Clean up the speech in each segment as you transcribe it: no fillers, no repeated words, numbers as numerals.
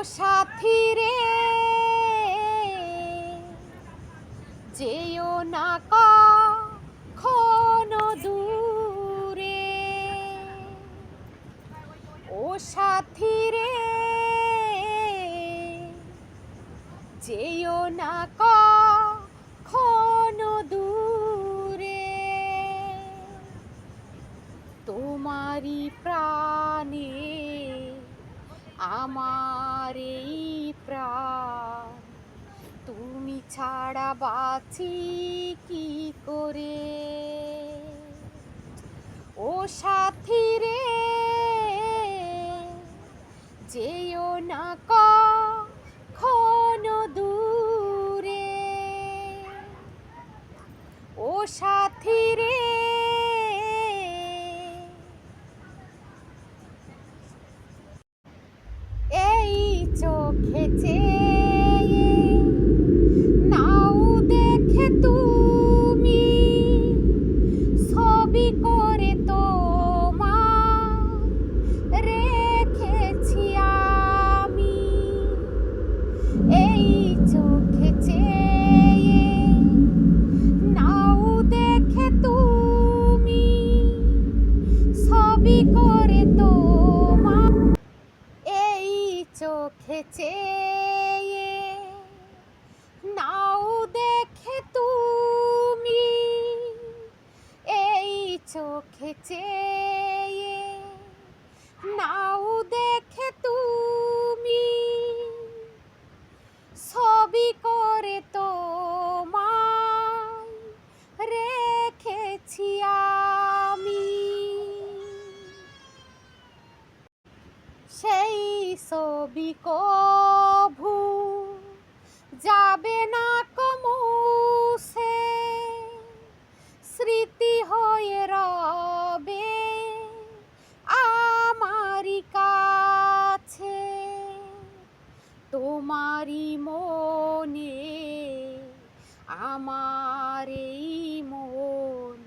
সাথী রে যেও না কখনো দূরে, ও সাথী রে যেও না কখনো দূরে। তোমারই প্রাণে আমার এই প্রাণ, তুমি ছাড়া বাঁচি কি করে। ও সাথী রে যেও না কখনো দূরে, ও সাথী রে এই চোখে চেয়ে নাও দেখে তুমি, ছবি করে তোমার রেখেছি আমি। এই চোখে চেয়ে নাও দেখে তুমি, ছবি করে তোমার। এই চোখে চেয়ে নাও দেখে তুমি, এই চোখে চেয়ে নাও দেখে তুমি, ছবি করে তোমায় রেখেছি আমি। সেই ছবি কভু যাবে না মুছে, স্মৃতি হয়ে রবে আমারই কাছে। তোমারই মনে আমার এই মন,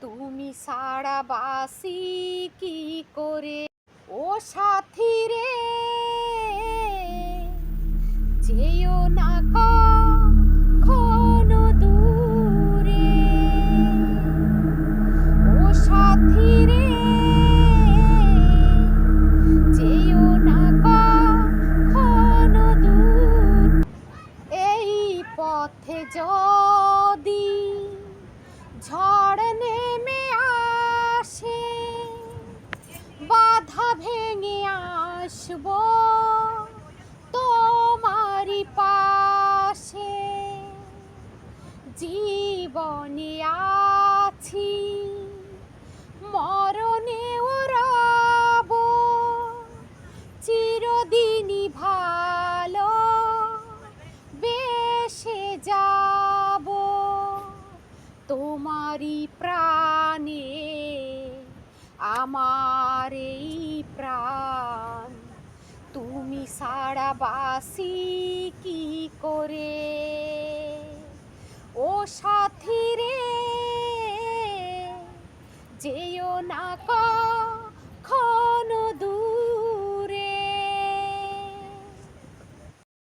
তুমি ছাড়া বাসি কি করে। ও সাথী রে যেও না কখনো দূরে, ও সাথী রে যেও না কখনো দূরে। এই পথে যদি ঝড় নেমে আসে, বাধা ভেঙে আসব তোমারই পাশে। জীবনে আছি মরণেও রব, চিরদিনই ভালো বেসে যাব। তোমারই প্রাণে আমার এই প্রাণ, তুমি ছাড়া বাসি কি করে। ও সাথী রে যেও না